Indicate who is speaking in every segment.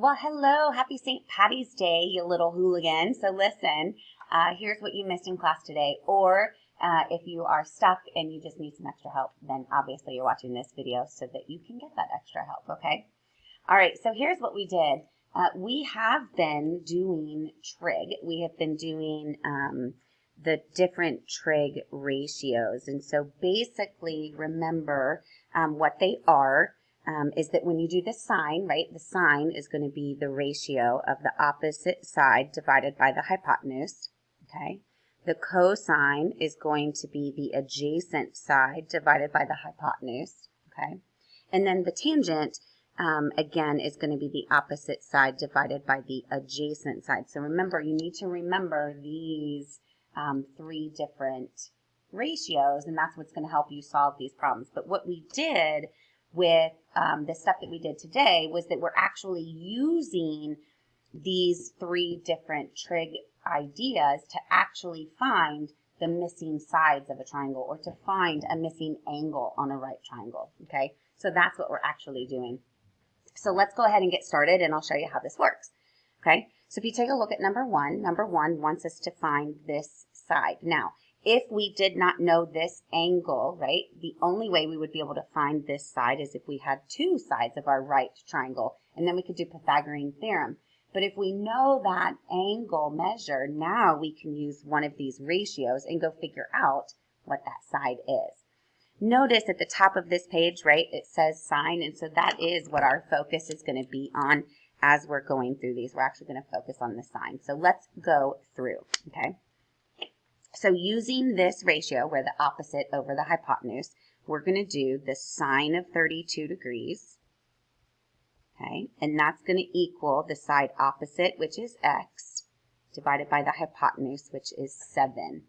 Speaker 1: Well, hello. Happy St. Patty's Day, you little hooligan. So listen, here's what you missed in class today. Or if you are stuck and you just need some extra help, then obviously you're watching this video so that you can get that extra help, okay? All right, so here's what we did. We have been doing trig. We have been doing the different trig ratios. And so basically remember what they are. Is that when you do the sine, right, the sine is going to be the ratio of the opposite side divided by the hypotenuse, okay? The cosine is going to be the adjacent side divided by the hypotenuse, okay? And then the tangent, again, is going to be the opposite side divided by the adjacent side. So remember, you need to remember these three different ratios, and that's what's going to help you solve these problems. But what we did with the stuff that we did today was that we're actually using these three different trig ideas to actually find the missing sides of a triangle or to find a missing angle on a right triangle, okay? So that's what we're actually doing. So let's go ahead and get started and I'll show you how this works, okay? So if you take a look at number one wants us to find this side. Now, if we did not know this angle, right, the only way we would be able to find this side is if we had two sides of our right triangle, and then we could do Pythagorean theorem. But if we know that angle measure, now we can use one of these ratios and go figure out what that side is. Notice at the top of this page, right, it says sine, and so that is what our focus is going to be on as we're going through these. We're actually going to focus on the sine. So let's go through, okay? So using this ratio, where the opposite over the hypotenuse, we're going to do the sine of 32 degrees, okay? And that's going to equal the side opposite, which is x, divided by the hypotenuse, which is 7.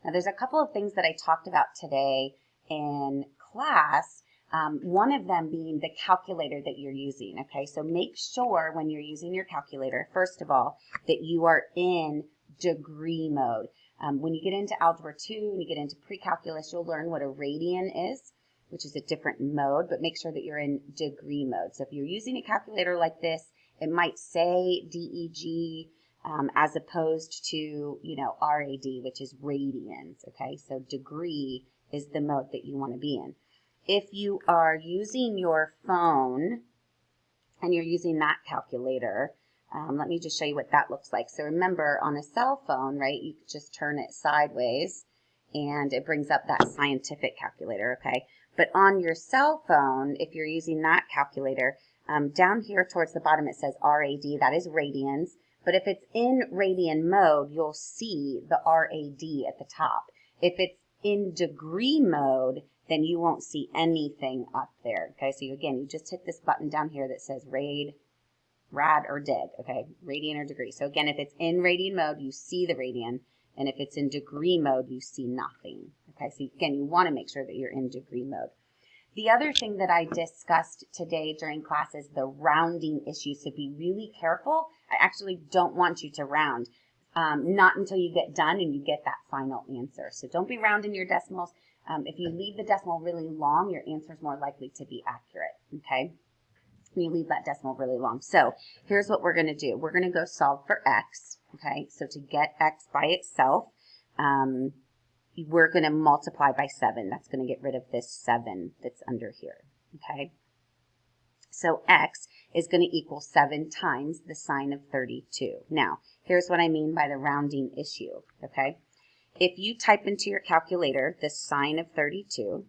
Speaker 1: Now, there's a couple of things that I talked about today in class, one of them being the calculator that you're using, okay? So make sure when you're using your calculator, first of all, that you are in degree mode. When you get into Algebra 2 and you get into pre-calculus, you'll learn what a radian is, which is a different mode, but make sure that you're in degree mode. So if you're using a calculator like this, it might say DEG as opposed to, you know, RAD, which is radians, okay? So degree is the mode that you want to be in. If you are using your phone and you're using that calculator, let me just show you what that looks like. So remember, on a cell phone, right, you just turn it sideways and it brings up that scientific calculator, okay? But on your cell phone, if you're using that calculator, down here towards the bottom it says RAD, that is radians. But if it's in radian mode, you'll see the RAD at the top. If it's in degree mode, then you won't see anything up there, okay? So again, you just hit this button down here that says rad or dig, okay, radian or degree. So again, if it's in radian mode, you see the radian, and if it's in degree mode, you see nothing, okay? So again, you want to make sure that you're in degree mode. The other thing that I discussed today during class is the rounding issue, so be really careful. I actually don't want you to round, not until you get done and you get that final answer. So don't be rounding your decimals. If you leave the decimal really long, your answer is more likely to be accurate, okay? You leave that decimal really long. So here's what we're going to do. We're going to go solve for x, okay? So to get x by itself, we're going to multiply by 7. That's going to get rid of this 7 that's under here, okay? So x is going to equal 7 times the sine of 32. Now, here's what I mean by the rounding issue, okay? If you type into your calculator the sine of 32,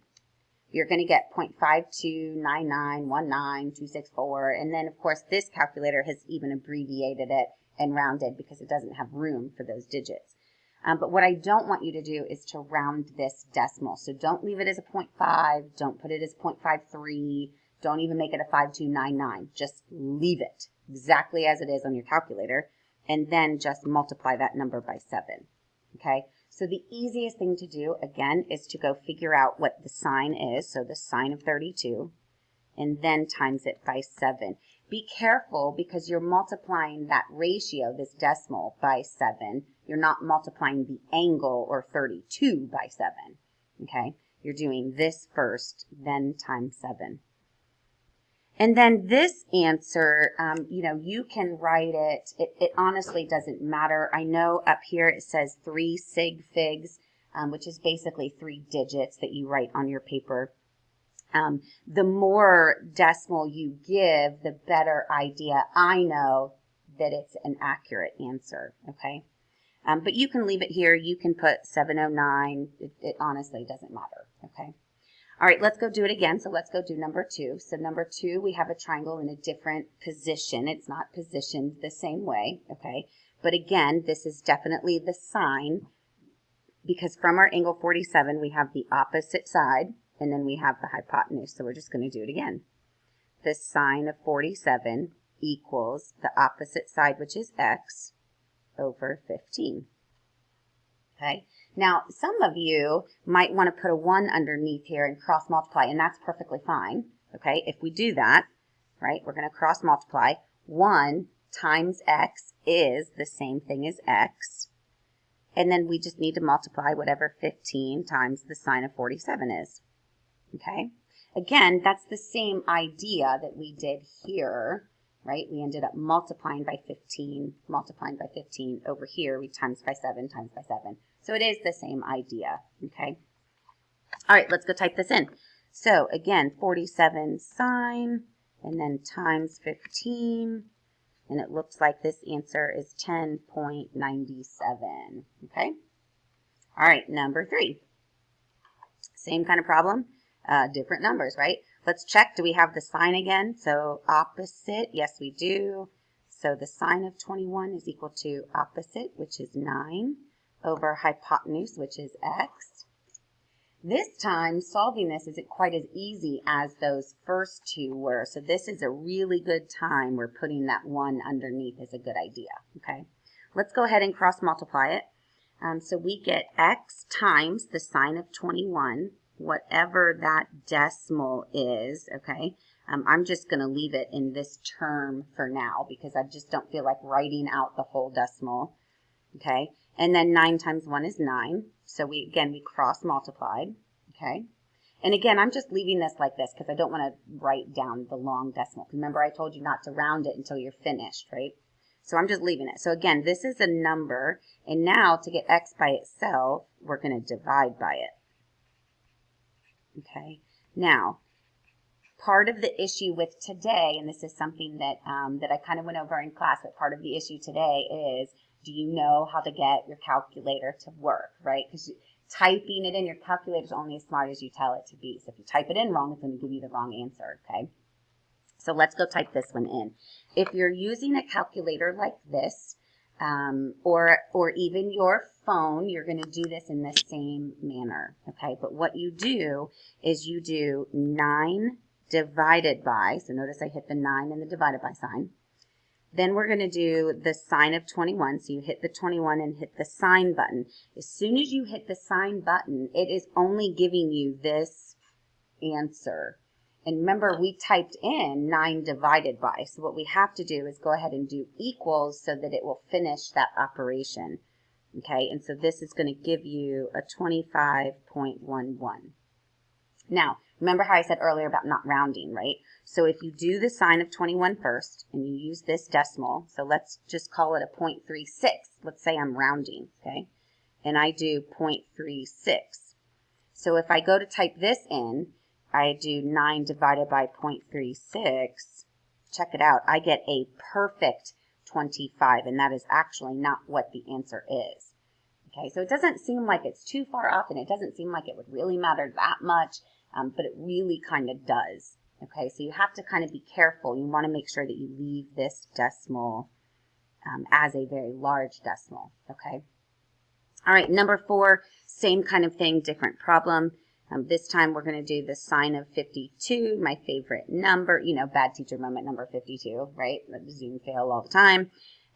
Speaker 1: you're going to get 0.5299192264, and then of course this calculator has even abbreviated it and rounded because it doesn't have room for those digits. But what I don't want you to do is to round this decimal. So don't leave it as a 0.5, don't put it as 0.53, don't even make it a 5299. Just leave it exactly as it is on your calculator, and then just multiply that number by 7, okay? So the easiest thing to do, again, is to go figure out what the sine is, so the sine of 32, and then times it by 7. Be careful because you're multiplying that ratio, this decimal, by 7. You're not multiplying the angle, or 32, by 7, okay? You're doing this first, then times 7. And then this answer, you can write it. It honestly doesn't matter. I know up here it says 3 sig figs, which is basically 3 digits that you write on your paper. The more decimal you give, the better idea I know that it's an accurate answer, okay? But you can leave it here. You can put 709. It honestly doesn't matter, okay? All right, let's go do it again. So let's go do number 2. So number 2, we have a triangle in a different position. It's not positioned the same way, okay? But again, this is definitely the sine, because from our angle 47, we have the opposite side, and then we have the hypotenuse. So we're just going to do it again. The sine of 47 equals the opposite side, which is x, over 15. Okay, now some of you might want to put a 1 underneath here and cross multiply, and that's perfectly fine. Okay, if we do that, right, we're going to cross multiply. 1 times x is the same thing as x, and then we just need to multiply whatever 15 times the sine of 47 is. Okay, again, that's the same idea that we did here. Right, we ended up multiplying by 15 over here. We times by 7. So it is the same idea, okay? All right, let's go type this in. So again, 47 sine, and then times 15, and it looks like this answer is 10.97, okay? All right, number 3. Same kind of problem, different numbers, right? Let's check. Do we have the sine again? So opposite, yes we do. So the sine of 21 is equal to opposite, which is 9, over hypotenuse, which is x. This time, solving this isn't quite as easy as those first 2 were. So this is a really good time where putting that 1 underneath is a good idea, okay? Let's go ahead and cross multiply it. So we get x times the sine of 21, whatever that decimal is, okay? I'm just going to leave it in this term for now because I just don't feel like writing out the whole decimal, okay? And then 9 times 1 is 9. So we cross multiplied, okay? And again, I'm just leaving this like this because I don't want to write down the long decimal. Remember, I told you not to round it until you're finished, right? So I'm just leaving it. So again, this is a number, and now to get x by itself, we're going to divide by it. Okay, now, part of the issue with today, and this is something that, that I kind of went over in class, but part of the issue today is, do you know how to get your calculator to work, right? Because typing it in your calculator is only as smart as you tell it to be. So if you type it in wrong, it's going to give you the wrong answer, okay? So let's go type this one in. If you're using a calculator like this, or even your phone, you're going to do this in the same manner, okay? But what you do is you do 9 divided by, so notice I hit the 9 and the divided by sign. Then we're going to do the sine of 21, so you hit the 21 and hit the sine button. As soon as you hit the sine button, it is only giving you this answer. And remember, we typed in 9 divided by, so what we have to do is go ahead and do equals so that it will finish that operation. Okay, and so this is going to give you a 25.11. Now, remember how I said earlier about not rounding, right? So if you do the sine of 21 first, and you use this decimal, so let's just call it a 0.36. Let's say I'm rounding, okay? And I do 0.36. So if I go to type this in, I do 9 divided by 0.36. Check it out. I get a perfect 25, and that is actually not what the answer is. Okay, so it doesn't seem like it's too far off, and it doesn't seem like it would really matter that much, but it really kind of does. Okay, so you have to kind of be careful. You want to make sure that you leave this decimal as a very large decimal. Okay. All right, number 4, same kind of thing, different problem. This time we're going to do the sine of 52, my favorite number. You know, bad teacher moment, number 52, right? Zoom fail all the time.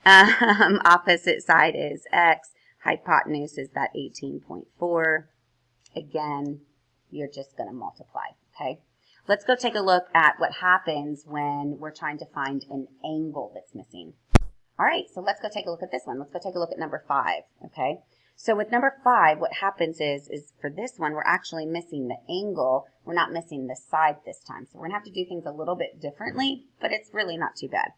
Speaker 1: Opposite side is x. Hypotenuse is that 18.4. Again, you're just going to multiply, okay? Let's go take a look at what happens when we're trying to find an angle that's missing. All right, so let's go take a look at this one. Let's go take a look at number 5, okay? So with number 5, what happens is for this one, we're actually missing the angle. We're not missing the side this time. So we're going to have to do things a little bit differently, but it's really not too bad.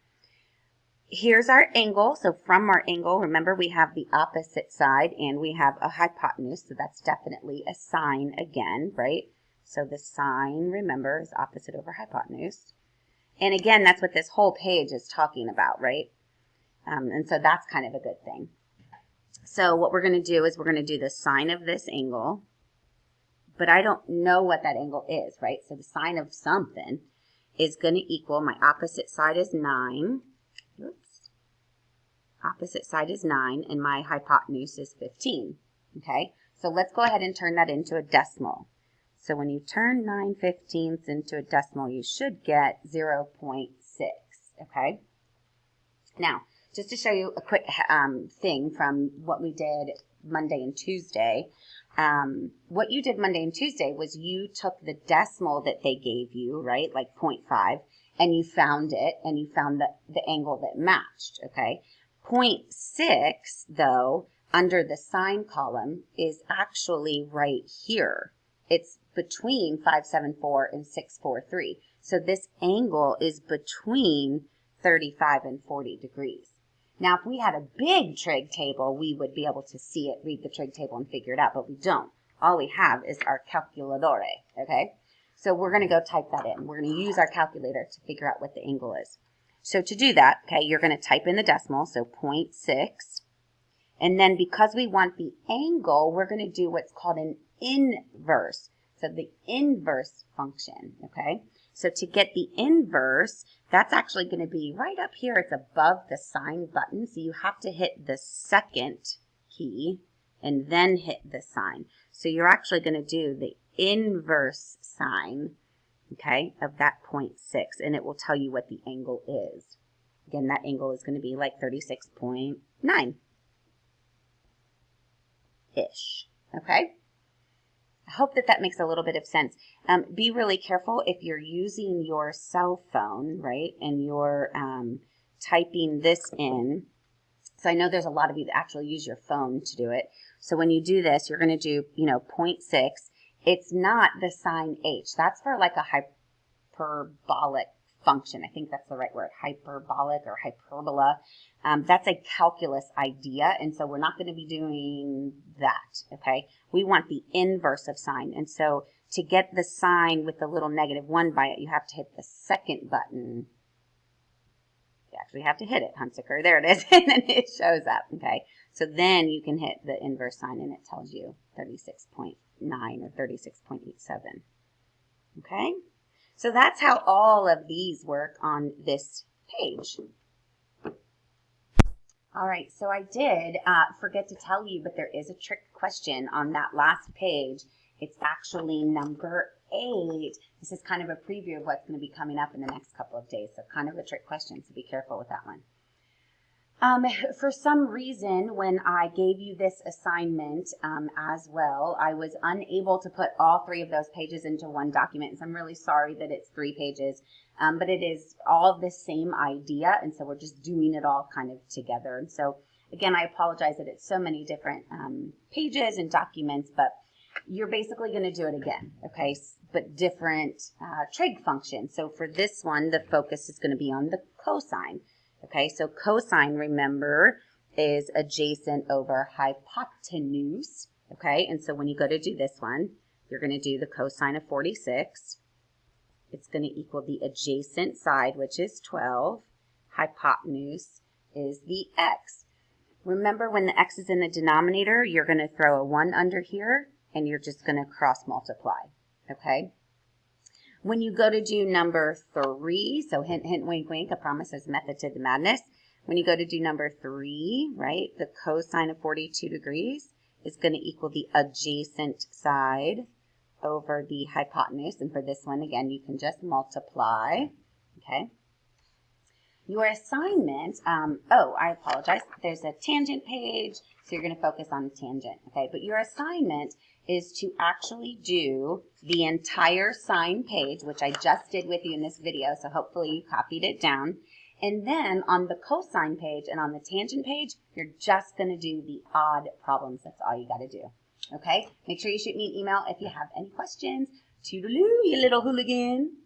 Speaker 1: Here's our angle. So from our angle, remember we have the opposite side and we have a hypotenuse. So that's definitely a sine again, right? So the sine, remember, is opposite over hypotenuse. And again, that's what this whole page is talking about, right? And so that's kind of a good thing. So what we're going to do is we're going to do the sine of this angle, but I don't know what that angle is, right? So the sine of something is going to equal, my opposite side is 9. Oops. Opposite side is 9, and my hypotenuse is 15. Okay, so let's go ahead and turn that into a decimal. So when you turn 9/15 into a decimal, you should get 0.6. Okay, now, just to show you a quick thing from what we did Monday and Tuesday, what you did Monday and Tuesday was you took the decimal that they gave you, right, like 0.5, and you found it, and you found the angle that matched, okay? 0.6, though, under the sine column is actually right here. It's between 574 and 643. So this angle is between 35 and 40 degrees. Now, if we had a big trig table, we would be able to see it, read the trig table, and figure it out, but we don't. All we have is our calculadore, okay? So we're going to go type that in. We're going to use our calculator to figure out what the angle is. So to do that, okay, you're going to type in the decimal, so 0.6. And then because we want the angle, we're going to do what's called an inverse. So the inverse function, okay? So to get the inverse, that's actually going to be right up here. It's above the sine button. So you have to hit the second key and then hit the sine. So you're actually going to do the inverse sine, okay, of that 0.6. And it will tell you what the angle is. Again, that angle is going to be like 36.9-ish, okay? I hope that makes a little bit of sense. Be really careful if you're using your cell phone, right, and you're typing this in. So I know there's a lot of you that actually use your phone to do it. So when you do this, you're going to do, 0.6. It's not the sine h. That's for like a hyperbolic function. I think that's the right word, hyperbolic or hyperbola. That's a calculus idea, and so we're not going to be doing that, okay? We want the inverse of sine, and so to get the sine with the little -1 by it, you have to hit the second button. You actually have to hit it, Hunsaker. There it is, and then it shows up, okay? So then you can hit the inverse sine, and it tells you 36.9 or 36.87, okay? So that's how all of these work on this page. All right, so I did forget to tell you, but there is a trick question on that last page. It's actually number 8. This is kind of a preview of what's going to be coming up in the next couple of days, so kind of a trick question, so be careful with that one. For some reason, when I gave you this assignment as well, I was unable to put all 3 of those pages into one document. So I'm really sorry that it's 3 pages, but it is all the same idea. And so we're just doing it all kind of together. And so again, I apologize that it's so many different pages and documents, but you're basically going to do it again, okay, but different trig functions. So for this one, the focus is going to be on the cosine. Okay, so cosine, remember, is adjacent over hypotenuse, okay? And so when you go to do this one, you're going to do the cosine of 46. It's going to equal the adjacent side, which is 12. Hypotenuse is the x. Remember, when the x is in the denominator, you're going to throw a 1 under here, and you're just going to cross multiply, okay? When you go to do number 3, so hint, hint, wink, wink, I promise there's a method to the madness. When you go to do number 3, right, the cosine of 42 degrees is going to equal the adjacent side over the hypotenuse. And for this one, again, you can just multiply, okay? Your assignment, I apologize. There's a tangent page, so you're going to focus on the tangent, okay? But your assignment is to actually do the entire sine page, which I just did with you in this video, so hopefully you copied it down. And then on the cosine page and on the tangent page, you're just going to do the odd problems. That's all you got to do. Okay? Make sure you shoot me an email if you have any questions. Toodaloo, you little hooligan.